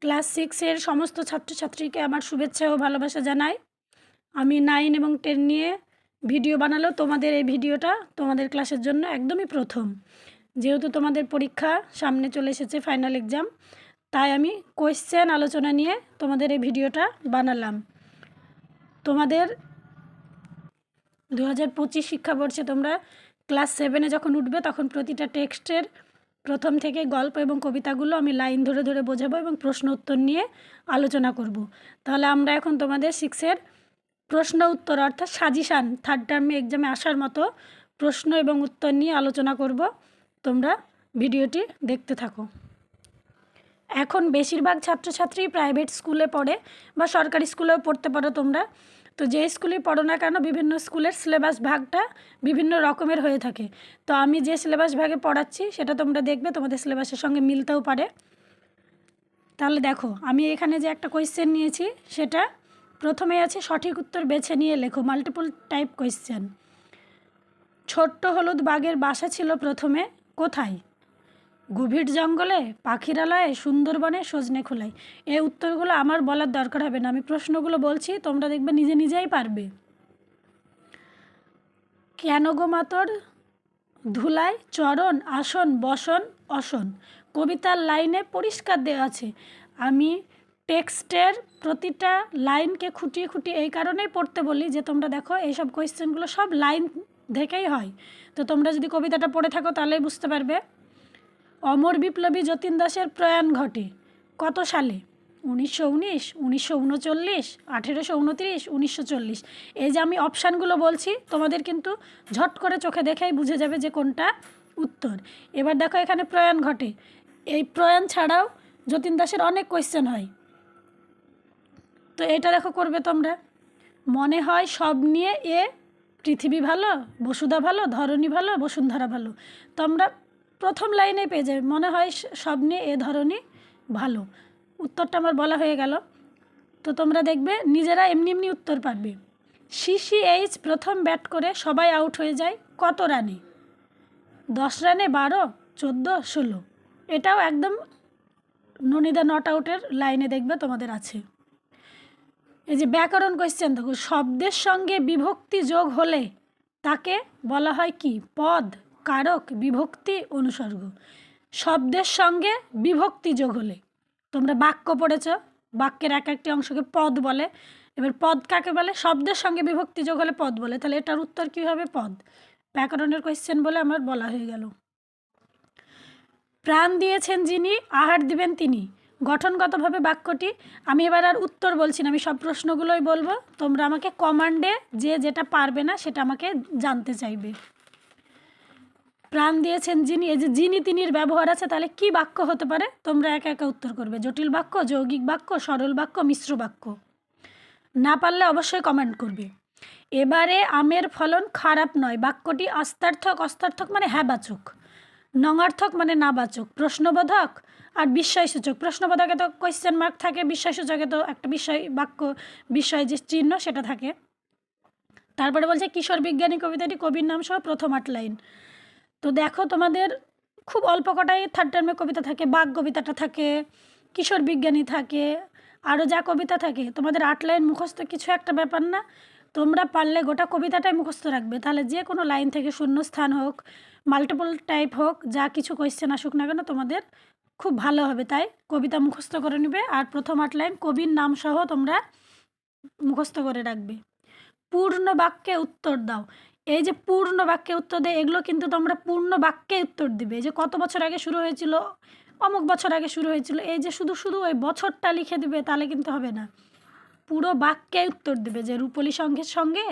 Class 6 এর সমস্ত ছাত্রছাত্রীকে আমার শুভেচ্ছা ও ভালোবাসা জানাই। আমি 9 এবং 10 নিয়ে ভিডিও বানালেও তোমাদের এই ভিডিওটা তোমাদের ক্লাসের জন্য একদমই প্রথম। যেহেতু তোমাদের পরীক্ষা সামনে চলে এসেছে, ফাইনাল এক্সাম, তাই আমি কোয়েশ্চেন আলোচনা নিয়ে তোমাদের এই ভিডিওটা বানালাম। তোমাদের 2025 শিক্ষাবর্ষে তোমরা ক্লাস 7-এ যখন উঠবে তখন প্রতিটা টেক্সটের প্রথম থেকে গল্প এবং কবিতাগুলো আমি লাইন ধরে ধরে বোঝাবো এবং প্রশ্ন উত্তর নিয়ে আলোচনা করব। তাহলে আমরা এখন তোমাদের 6-এর প্রশ্ন উত্তর অর্থাৎ সাজেশান থার্ড টার্মে এক্সামে আসার মতো প্রশ্ন এবং উত্তর নিয়ে আলোচনা করব। তোমরা ভিডিওটি দেখতে থাকো। এখন বেশিরভাগ ছাত্রছাত্রী প্রাইভেট স্কুলে পড়ে বা সরকারি স্কুলেও পড়তে পারো তোমরা। তো যে স্কুলে পড়ো না কেন, বিভিন্ন স্কুলের সিলেবাস ভাগটা বিভিন্ন রকমের হয়ে থাকে। তো আমি যে সিলেবাস ভাগে পড়াচ্ছি সেটা তোমরা দেখবে, তোমাদের সিলেবাসের সঙ্গে মিলতেও পারে। তাহলে দেখো, আমি এখানে যে একটা কোয়েশ্চেন নিয়েছি সেটা প্রথমে আছে সঠিক উত্তর বেছে নিয়ে লেখো, মাল্টিপল টাইপ কোয়েশ্চেন। ছোট্ট হলুদ বাঘের বাসা ছিল প্রথমে কোথায়? গভীর জঙ্গলে, পাখিরালয়ে, সুন্দরবনে, সজনে খোলায়। এই উত্তরগুলো আমার বলার দরকার হবে না, আমি প্রশ্নগুলো বলছি, তোমরা দেখবে নিজে নিজেই পারবে। কেন গো মাতর ধুলায় চরণ, আসন, বসন, অসন। কবিতার লাইনে পরিষ্কার দেওয়া আছে। আমি টেক্সটের প্রতিটা লাইনকে খুঁটিয়ে খুঁটিয়ে এই কারণেই পড়তে বলি যে তোমরা দেখো এইসব কোয়েশ্চেনগুলো সব লাইন দেখেই হয়। তো তোমরা যদি কবিতাটা পড়ে থাকো তাহলেই বুঝতে পারবে। অমর বিপ্লবী যতীন দাসের প্রয়াণ ঘটে কত সালে? 1919, 1939, 1829, 1940। এই যে আমি অপশানগুলো বলছি তোমাদের কিন্তু ঝট করে চোখে দেখেই বুঝে যাবে যে কোনটা উত্তর। এবার দেখো এখানে প্রয়াণ ঘটে, এই প্রয়াণ ছাড়াও যতীন দাসের অনেক কোয়েশ্চেন হয়। তো এটা দেখো করবে তোমরা। মনে হয় সব নিয়ে এ পৃথিবী ভালো, বসুধা ভালো, ধরণী ভালো, বসুন্ধরা ভালো। তোমরা প্রথম লাইনে পেয়ে যাবে, মনে হয় সব নিয়ে এ ধরণী ভালো। উত্তরটা আমার বলা হয়ে গেল। তো তোমরা দেখবে নিজেরা এমনি এমনি উত্তর পারবে। সিসিএইচ প্রথম ব্যাট করে সবাই আউট হয়ে যায় কত রানে? 10 রানে, 12, 14, 16। এটাও একদম ননিদা নট আউটের লাইনে দেখবে তোমাদের আছে। এই যে ব্যাকরণ কোয়েশ্চেন দেখো, শব্দের সঙ্গে বিভক্তি যোগ হলে তাকে বলা হয় কি? পদ, কারক, বিভক্তি, অনুসর্গ। শব্দের সঙ্গে বিভক্তি যোগ হলে, তোমরা বাক্য পড়েছ, বাক্যের এক একটি অংশকে পদ বলে। এবার পদ কাকে বলে? শব্দের সঙ্গে বিভক্তি যোগ হলে পদ বলে। তাহলে এটার উত্তর কী হবে? পদ। ব্যাকরণের কোয়েশ্চেন বলে আমার বলা হয়ে গেল। প্রাণ দিয়েছেন যিনি, আহার দিবেন তিনি। গঠনগতভাবে বাক্যটি, আমি এবার আর উত্তর বলছি না, আমি সব প্রশ্নগুলোই বলবো, তোমরা আমাকে কমান্ডে যে যেটা পারবে না সেটা আমাকে জানতে চাইবে। প্রাণ দিয়েছেন যিনি, এই যে যিনি তিনির ব্যবহার আছে, তাহলে কি বাক্য হতে পারে? তোমরা একা একা উত্তর করবে। জটিল বাক্য, যৌগিক বাক্য, সরল বাক্য, মিশ্র বাক্য। না পারলে অবশ্যই কমেন্ট করবে। এবারে আমের ফলন খারাপ নয়, বাক্যটি আস্তার্থক, অস্তার্থক মানে হ্যাঁবাচক, নঙার্থক মানে নাবাচক, প্রশ্নবোধক আর বিস্ময়সূচক। প্রশ্নবোধকে তো কোয়েশ্চেন মার্ক থাকে, বিস্ময়সূচকে তো একটা বিস্ময় বাক্য, বিস্ময় যে চিহ্ন সেটা থাকে। তারপরে বলছে কিশোর বিজ্ঞানী কবিতাটি কবির নাম সহ প্রথম 8 লাইন। তো দেখো তোমাদের খুব অল্প কটাই থার্ড টার্মে কবিতা থাকে, বাঘ কবিতাটা থাকে, কিশোর বিজ্ঞানী থাকে, আরও যা কবিতা থাকে, তোমাদের 8 লাইন মুখস্থ কিছু একটা ব্যাপার না। তোমরা পারলে গোটা কবিতাটাই মুখস্থ রাখবে, তাহলে যে কোনো লাইন থেকে শূন্য স্থান হোক, মাল্টিপল টাইপ হোক, যা কিছু কোয়েশ্চেন আসুক না কেন তোমাদের খুব ভালো হবে। তাই কবিতা মুখস্থ করে নেবে, আর প্রথম 8 লাইন কবির নাম সহ তোমরা মুখস্থ করে রাখবে। পূর্ণ বাক্যে উত্তর দাও। এই যে পূর্ণ বাক্যে উত্তর দেয়, এগুলো কিন্তু তোমরা পূর্ণ বাক্যে উত্তর দিবে। এই যে কত বছর আগে শুরু হয়েছিল, অমুক বছর আগে শুরু হয়েছিল, এই যে শুধু শুধু ওই বছরটা লিখে দিবে, তাহলে কিন্তু হবে না। পুরো বাক্যে উত্তর দেবে যে রূপলী সংঘের সঙ্গে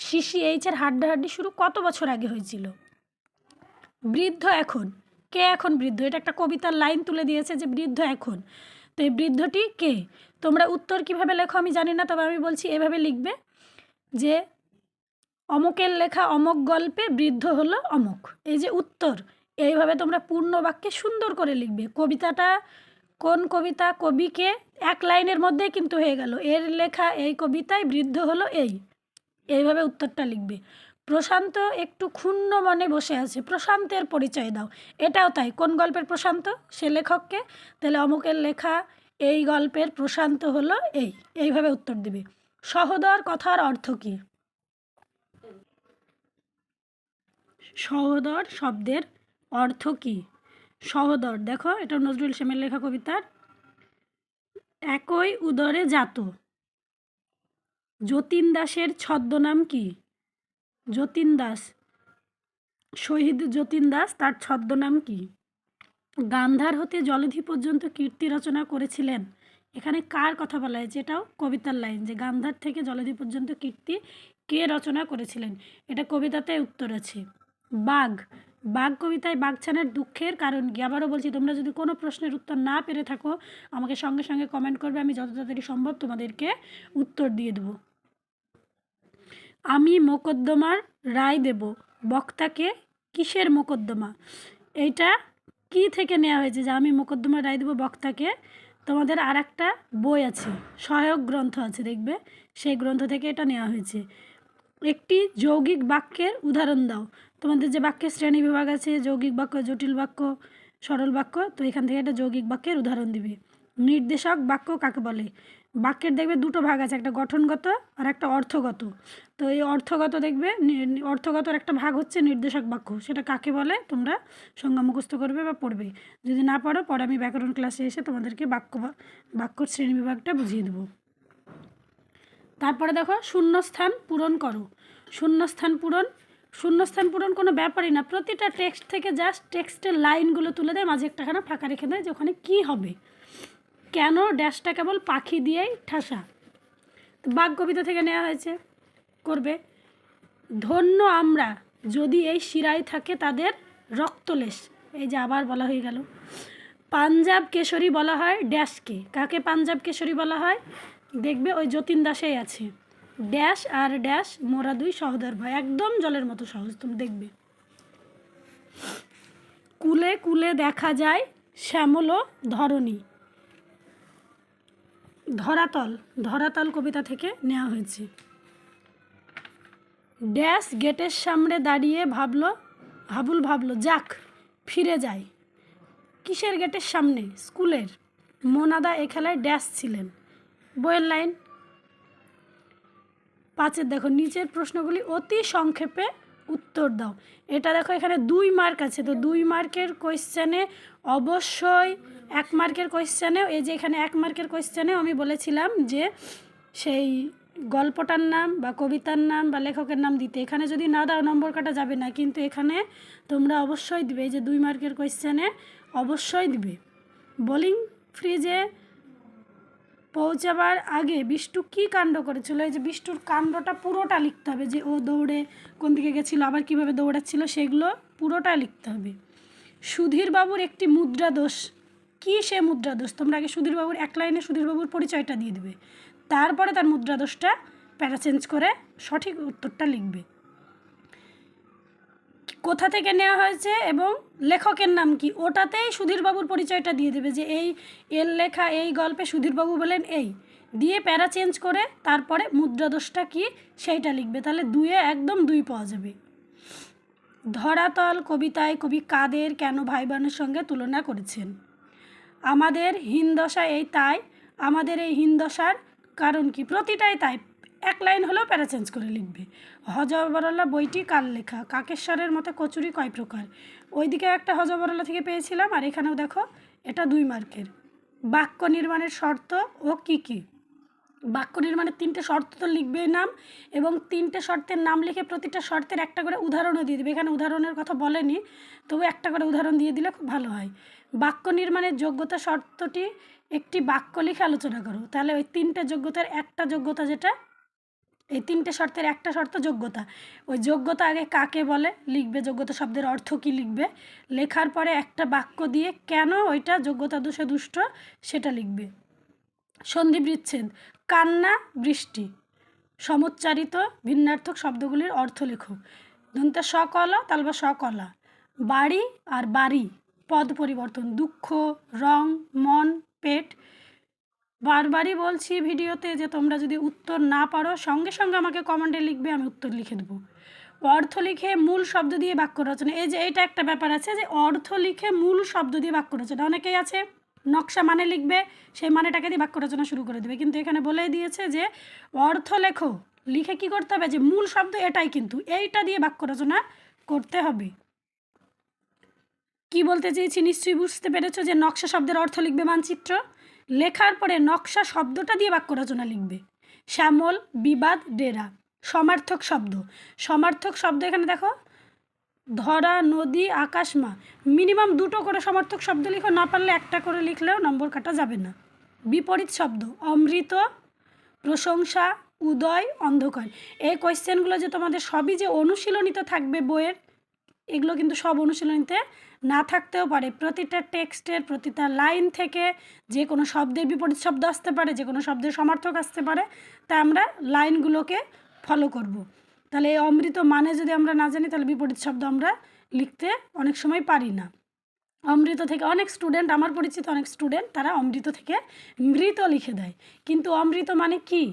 সিসিএইচের হাড্ডাহাড্ডি শুরু কত বছর আগে হয়েছিল। বৃদ্ধ এখন, কে এখন বৃদ্ধ? এটা একটা কবিতার লাইন তুলে দিয়েছে যে বৃদ্ধ এখন। তো এই বৃদ্ধটি কে? তোমরা উত্তর কিভাবে লেখো আমি জানি না, তবে আমি বলছি এভাবে লিখবে যে অমুকের লেখা অমক গল্পে বৃদ্ধ হলো অমক। এই যে উত্তর, এইভাবে তোমরা পূর্ণ বাক্যে সুন্দর করে লিখবে। কবিতাটা কোন কবিতা, কবিকে, এক লাইনের মধ্যেই কিন্তু হয়ে গেল, এর লেখা এই কবিতায় বৃদ্ধ হলো এইভাবে উত্তরটা লিখবে। প্রশান্ত একটু ক্ষুণ্ণ মনে বসে আছে, প্রশান্তের পরিচয় দাও। এটাও তাই, কোন গল্পের প্রশান্ত? সে লেখককে, তাহলে অমুকের লেখা এই গল্পের প্রশান্ত হলো এইভাবে উত্তর দিবে। সহোদর কথার অর্থ কী? সহোদর শব্দের অর্থ কী? সহোদর, দেখো এটা নজরুল ইসলামের লেখা কবিতার। একই উদরে জাত। যতীন দাসের ছদ্মনাম কি? যতীন দাস, শহীদ যতীন দাস, তার ছদ্মনাম কি? গান্ধার হতে জলধি পর্যন্ত কীর্তি রচনা করেছিলেন। এখানে কার কথা বলা হয়েছে? এটাও কবিতার লাইন, যে গান্ধার থেকে জলধি পর্যন্ত কীর্তি কে রচনা করেছিলেন, এটা কবিতাতে উত্তর আছে। বাঘ, বাঘ কবিতায় বাঘছানার দুঃখের কারণ কি? আবারও বলছি, তোমরা যদি কোনো প্রশ্নের উত্তর না পেরে থাকো আমাকে সঙ্গে সঙ্গে কমেন্ট করবে, আমি যত তাড়াতাড়ি সম্ভব তোমাদেরকে উত্তর দিয়ে দেবো। আমি মোকদ্দমার রায় দেব, বক্তাকে কিসের মোকদ্দমা? এইটা কি থেকে নেওয়া হয়েছে যে আমি মোকদ্দমার রায় দেব বক্তাকে? তোমাদের আর একটা বই আছে, সহায়ক গ্রন্থ আছে দেখবে, সেই গ্রন্থ থেকে এটা নেওয়া হয়েছে। একটি যৌগিক বাক্যের উদাহরণ দাও। তোমাদের যে বাক্যের শ্রেণী বিভাগ আছে, যৌগিক বাক্য, জটিল বাক্য, সরল বাক্য, তো এখান থেকে একটা যৌগিক বাক্যের উদাহরণ দিবে। নির্দেশক বাক্য কাকে বলে? বাক্যের দেখবে দুটো ভাগ আছে, একটা গঠনগত আর একটা অর্থগত। তো এই অর্থগত দেখবে, অর্থগতর একটা ভাগ হচ্ছে নির্দেশক বাক্য, সেটা কাকে বলে তোমরা সংজ্ঞা মুখস্থ করবে বা পড়বে। যদি না পড়ো, পরে আমি ব্যাকরণ ক্লাসে এসে তোমাদেরকে বাক্য শ্রেণী বিভাগটা বুঝিয়ে দেবো। তারপরে দেখো শূন্যস্থান পূরণ করো। শূন্যস্থান পূরণ কোনো ব্যাপারই না, প্রতিটা টেক্সট থেকে জাস্ট টেক্সটের লাইনগুলো তুলে দেয়, মাঝে একটাখানা ফাঁকা রেখে দেয় যে ওখানে কী হবে। কেন ড্যাশটা কেবল পাখি দিয়েই ঠাসা, বাঘ কবিতা থেকে নেওয়া হয়েছে, করবে। ধন্য আমরা যদি এই শিরায় থাকে তাদের রক্তলেশ, এই যে আবার বলা হয়ে গেল। পাঞ্জাব কেশরী বলা হয় ড্যাশকে, কাকে পাঞ্জাব কেশরী বলা হয়? দেখবে ওই যতীন দাসেই আছে, ড্যাশ আর ড্যাশ মোরা দুই সহোদর ভাই, একদম জলের মতো সহজ, তুমি দেখবে। কুলে কুলে দেখা যায় শ্যামল ধরণী, ধরাতল কবিতা থেকে নেওয়া হয়েছে। ড্যাশ গেটের সামনে দাঁড়িয়ে ভাবলো যাক ফিরে যায়, কিসের গেটের সামনে? স্কুলের। মোনাদা এ খেলায় ড্যাশ ছিলেন, বইয়ের লাইন। 5 দেখো নিচের প্রশ্নগুলি অতি সংক্ষেপে উত্তর দাও। এটা দেখো এখানে 2 মার্ক আছে, তো 2 মার্কের কোয়েশ্চেনে অবশ্যই 1 মার্কের কোয়েশ্চেনেও, এই যে এখানে 1 মার্কের কোয়েশ্চেনেও আমি বলেছিলাম যে সেই গল্পটার নাম বা কবিতার নাম বা লেখকের নাম দিতে, এখানে যদি না দাও নম্বর কাটা যাবে না, কিন্তু এখানে তোমরা অবশ্যই দিবে, এই যে 2 মার্কের কোয়েশ্চেনে অবশ্যই দিবে। বোলিং ফ্রিজে পৌঁছাবার আগে বিষ্টু কী কাণ্ড করেছিল, এই যে বিষ্টুর কাণ্ডটা পুরোটা লিখতে হবে, যে ও দৌড়ে কোন দিকে গেছিলো, আবার কীভাবে দৌড়াচ্ছিল, সেগুলো পুরোটা লিখতে হবে। সুধীরবাবুর একটি মুদ্রা দোষ, কী সে মুদ্রা দোষ? তোমরা আগে সুধীরবাবুর এক লাইনে সুধীরবাবুর পরিচয়টা দিয়ে দেবে, তারপরে তার মুদ্রা দোষটা প্যারা চেঞ্জ করে সঠিক উত্তরটা লিখবে। কোথা থেকে নেওয়া হয়েছে এবং লেখকের নাম কি, ওটাতেই সুধীরবাবুর পরিচয়টা দিয়ে দেবে, যে এই এর লেখা এই গল্পে সুধীরবাবু বলেন এই, দিয়ে প্যারা চেঞ্জ করে তারপরে মুদ্রা দোষটা কি সেইটা লিখবে, তাহলে 2-এ একদম 2 পাওয়া যাবে। ধরাতল কবিতায় কবি কাদের কেন ভাই বোনের সঙ্গে তুলনা করেছেন? আমাদের হীনদশা এই তাই, আমাদের এই হীনদশার কারণ কি? প্রতিটাই তাই, 1 লাইন হলেও প্যারা চেঞ্জ করে লিখবে। হজবরলা বইটি কার লেখা? কাকেশ্বরের মতে কচুরি কয় প্রকার? ওইদিকে একটা হজবরলা থেকে পেয়েছিলাম, আর এখানেও দেখো এটা 2 মার্কের। বাক্য নির্মাণের শর্ত ও কি কি? বাক্য নির্মাণের 3টে শর্ত তো লিখবে নাম, এবং 3টে শর্তের নাম লিখে প্রতিটা শর্তের একটা করে উদাহরণও দিয়ে দেবে, এখানে উদাহরণের কথা বলেনি, তবু একটা করে উদাহরণ দিয়ে দিলে খুব ভালো হয়। বাক্য নির্মাণের যোগ্যতা শর্তটি একটি বাক্য লিখে আলোচনা করো, তাহলে ওই 3টে যোগ্যতার একটা যোগ্যতা, যেটা এই 3টে শর্তের একটা শর্ত যোগ্যতা, ওই যোগ্যতা আগে কাকে বলে লিখবে, যোগ্যতা শব্দের অর্থ কী লিখবে, লেখার পরে একটা বাক্য দিয়ে কেন ওইটা যোগ্যতা দোষে দুষ্ট সেটা লিখবে। সন্ধি বিচ্ছেদ, কান্না বৃষ্টি, সমুচ্চারিত ভিন্নার্থক শব্দগুলির অর্থ লেখো। দন্তে সকলা তালবা সকলা, বাড়ি আর বাড়ি পদ পরিবর্তন, দুঃখ, রং, মন, পেট। বারবারই বলছি ভিডিওতে যে তোমরা যদি উত্তর না পারো সঙ্গে সঙ্গে আমাকে কমেন্টে লিখবে, আমি উত্তর লিখে দেবো। অর্থ লিখে মূল শব্দ দিয়ে বাক্য রচনা, এই যে এইটা একটা ব্যাপার আছে যে অর্থ লিখে মূল শব্দ দিয়ে বাক্য রচনা, অনেকেই আছে নকশা মানে লিখবে, সেই মানেটাকে দিয়ে বাক্য রচনা শুরু করে দেবে। কিন্তু এখানে বলেই দিয়েছে যে অর্থ লেখো, লিখে কি করতে হবে, যে মূল শব্দ এটাই, কিন্তু এইটা দিয়ে বাক্য রচনা করতে হবে। কি বলতে চেয়েছি নিশ্চয়ই বুঝতে পেরেছো, যে নকশা শব্দের অর্থ লিখবে মানচিত্র, লেখার পরে নকশা শব্দটা দিয়ে বাক্য রচনা লিখবে। শ্যামল, বিবাদ, ডেরা। সমার্থক শব্দ, সমার্থক শব্দ এখানে দেখো ধরা, নদী, আকাশ, মা। মিনিমাম 2টো করে সমার্থক শব্দ লিখো, না পারলে একটা করে লিখলেও নম্বর কাটা যাবে না। বিপরীত শব্দ অমৃত, প্রশংসা, উদয়, অন্ধকার। এই কোয়েশ্চেনগুলো যে তোমাদের সবই যে অনুশীলনীতে থাকবে বইয়ের, এগুলো কিন্তু সব অনুশীলনীতে না থাকতেও পারে। প্রতিটা টেক্সটের প্রতিটা লাইন থেকে যে কোনো শব্দের বিপরীত শব্দ আসতে পারে, যে কোনো শব্দের সমার্থক আসতে পারে, তাই আমরা লাইনগুলোকে ফলো করব। তাহলে এই অমৃত মানে যদি আমরা না জানি, তাহলে বিপরীত শব্দ আমরা লিখতে অনেক সময় পারি না। অমৃত থেকে অনেক স্টুডেন্ট, আমার পরিচিত অনেক স্টুডেন্ট, তারা অমৃত থেকে মৃত লিখে দেয়, কিন্তু অমৃত মানে কি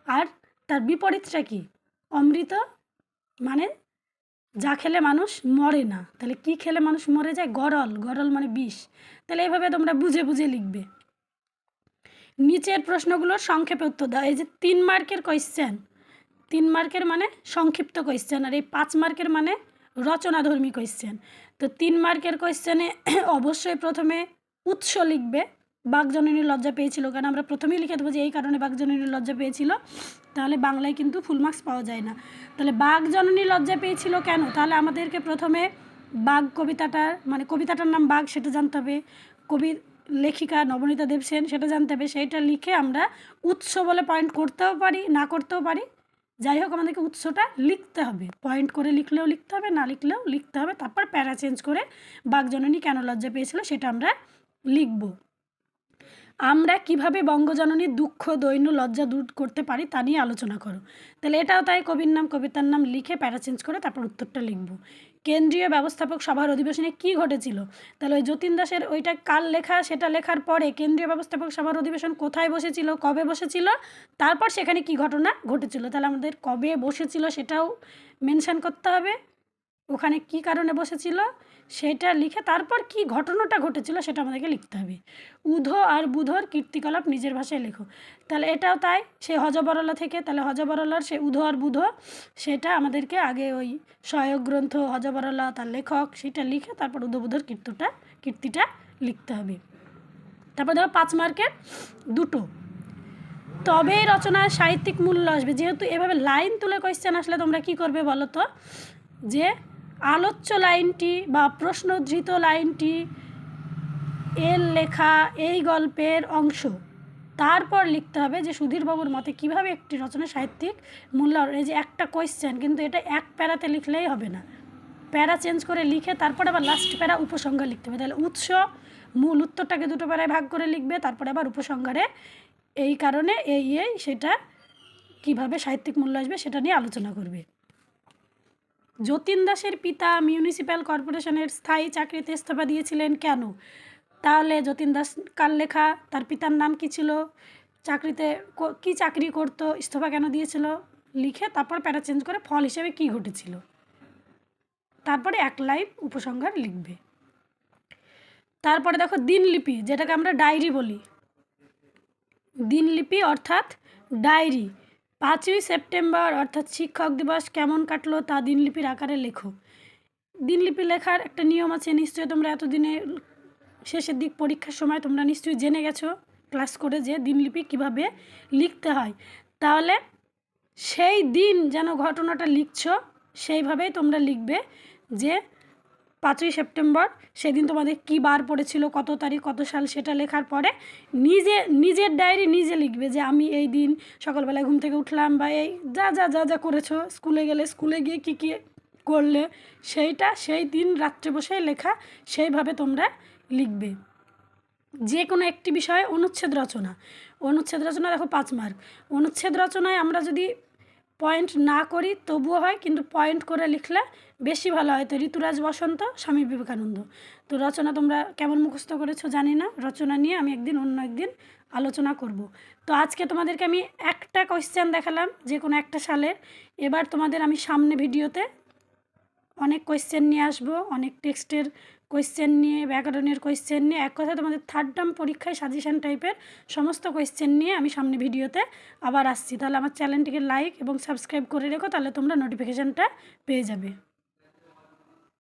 আর তার বিপরীতটা কি? অমৃত মানে যা খেলে মানুষ মরে না, তাহলে কি খেলে মানুষ মরে যায়? গরল, গরল মানে বিষ। তাহলে এইভাবে তোমরা বুঝে বুঝে লিখবে। নিচের প্রশ্নগুলোর সংক্ষেপে উত্তর দাও। এই যে 3 মার্কের কোয়েশ্চেন, 3 মার্কের মানে সংক্ষিপ্ত কোয়েশ্চেন, আর এই 5 মার্কের মানে রচনাধর্মী কোয়েশ্চেন। তো 3 মার্কের কোয়েশ্চেনে অবশ্যই প্রথমে উৎস লিখবে। বাঘজননী লজ্জা পেয়েছিল, কারণ আমরা প্রথমেই লিখে দেবো যে এই কারণে বাঘজননী লজ্জা পেয়েছিল, তাহলে বাংলায় কিন্তু ফুল মার্কস পাওয়া যায় না। তাহলে বাঘজননী লজ্জা পেয়েছিল কেন, তাহলে আমাদেরকে প্রথমে বাঘ কবিতাটার মানে কবিতাটার নাম বাঘ সেটা জানতে হবে, কবি লেখিকা নবনীতা দেবসেন সেটা জানতে হবে। সেইটা লিখে আমরা উৎস বলে পয়েন্ট করতেও পারি, না করতেও পারি, যাই হোক আমাদেরকে উৎসটা লিখতে হবে। পয়েন্ট করে লিখলেও লিখতে হবে, না লিখলেও লিখতে হবে। তারপর প্যারা চেঞ্জ করে বাঘজননী কেন লজ্জা পেয়েছিল সেটা আমরা লিখব। আমরা কিভাবে বঙ্গজননীর দুঃখ, দৈন্য, লজ্জা দূর করতে পারি তা নিয়ে আলোচনা করো। তাহলে এটাও তাই, কবির নাম, কবিতার নাম লিখে প্যারা চেঞ্জ করে তারপর উত্তরটা লিখব। কেন্দ্রীয় ব্যবস্থাপক সভার অধিবেশনে কি ঘটেছিল, তাহলে ওই যতীন দাসের ওইটা কাল লেখা, সেটা লেখার পরে কেন্দ্রীয় ব্যবস্থাপক সভার অধিবেশন কোথায় বসেছিল, কবে বসেছিল, তারপর সেখানে কি ঘটনা ঘটেছিল। তাহলে আমাদের কবে বসেছিল সেটাও মেনশন করতে হবে, ওখানে কি কারণে বসেছিল সেটা লিখে তারপর কি ঘটনাটা ঘটেছিল সেটা আমাদেরকে লিখতে হবে। উধো আর বুধোর কীর্তিকলাপ নিজের ভাষায় লেখো। তাহলে এটাও তাই, সে হজবরলা থেকে, তাহলে হজবরলার সে উধো আর বুধো সেটা আমাদেরকে আগে ওই সহায়ক গ্রন্থ হজবরলা তার লেখক সেটা লিখে তারপর উধো বুধোর কীর্তিটা লিখতে হবে। তারপর দেখো 5 মার্কের 2টো, তবেই রচনায় সাহিত্যিক মূল্য আসবে। যেহেতু এভাবে লাইন তুলে কোয়েশ্চেন আসলে তোমরা কি করবে বলো তো, যে আলোচ্য লাইনটি বা প্রশ্নধৃত লাইনটি এর লেখা এই গল্পের অংশ, তারপর লিখতে হবে যে সুধীরবাবুর মতে কিভাবে একটি রচনা সাহিত্যিক মূল্য। এই যে একটা কোয়েশ্চেন, কিন্তু এটা এক প্যারাতে লিখলেই হবে না, প্যারা চেঞ্জ করে লিখে তারপর আবার লাস্ট প্যারা উপসংহার লিখতে হবে। তাহলে উৎস, মূল উত্তরটাকে 2টো প্যারায় ভাগ করে লিখবে, তারপরে আবার উপসংহারে এই কারণে এই সেটা কিভাবে সাহিত্যিক মূল্য আসবে সেটা নিয়ে আলোচনা করবে। যতীন দাসের পিতা মিউনিসিপ্যাল কর্পোরেশনের স্থায়ী চাকরিতে ইস্তফা দিয়েছিলেন কেন, তাহলে যতীন দাস কাল লেখা, তার পিতার নাম কি ছিল, চাকরিতে কি চাকরি করতো, ইস্তফা কেন দিয়েছিল লিখে তারপর প্যারা চেঞ্জ করে ফল হিসেবে কি ঘটেছিল, তারপরে 1 লাইন উপসংহার লিখবে। তারপরে দেখো দিনলিপি, যেটাকে আমরা ডায়েরি বলি, দিনলিপি অর্থাৎ ডায়েরি। 5ই সেপ্টেম্বর অর্থাৎ শিক্ষক দিবস কেমন কাটলো তা দিনলিপির আকারে লেখো। দিনলিপি লেখার একটা নিয়ম আছে, নিশ্চয়ই তোমরা এতদিনে শেষের দিক পরীক্ষার সময় তোমরা নিশ্চয়ই জেনে গেছো ক্লাস করে যে দিনলিপি কিভাবে লিখতে হয়। তাহলে সেই দিন যেন ঘটনাটা লিখছো সেইভাবেই তোমরা লিখবে, যে 5ই সেপ্টেম্বর সেদিন তোমাদের কী বার পড়েছিল, কত তারিখ, কত সাল, সেটা লেখার পরে নিজের ডায়েরি নিজে লিখবে, যে আমি এই দিন সকালবেলায় ঘুম থেকে উঠলাম, বা এই যা করেছো, স্কুলে গেলে স্কুলে গিয়ে কী করলে, সেইটা সেই দিন রাত্রে বসে লেখা, সেইভাবে তোমরা লিখবে। যে কোনো একটি বিষয়ে অনুচ্ছেদ রচনা দেখো 5 মার্ক। অনুচ্ছেদ রচনায় আমরা যদি পয়েন্ট না করি তবুও হয়, কিন্তু পয়েন্ট করে লিখলে বেশি ভালো হয়। তো ঋতুরাজ বসন্ত, স্বামী বিবেকানন্দ। তো রচনা তোমরা কেমন মুখস্থ করেছো জানি না, রচনা নিয়ে আমি অন্য একদিন আলোচনা করব। তো আজকে তোমাদেরকে আমি একটা কোয়েশ্চেন দেখালাম যে কোনো একটা সালের। এবার তোমাদের আমি সামনে ভিডিওতে অনেক কোয়েশ্চেন নিয়ে আসবো, অনেক টেক্সটের কোয়েশ্চেন নিয়ে, ব্যাকরণের কোয়েশ্চেন নিয়ে, এক কথায় তোমাদের থার্ড টার্ম পরীক্ষায় সাজেশান টাইপের সমস্ত কোয়েশ্চেন নিয়ে আমি সামনে ভিডিওতে আবার আসছি। তাহলে আমার চ্যানেলটিকে লাইক এবং সাবস্ক্রাইব করে রেখো, তাহলে তোমরা নোটিফিকেশানটা পেয়ে যাবে।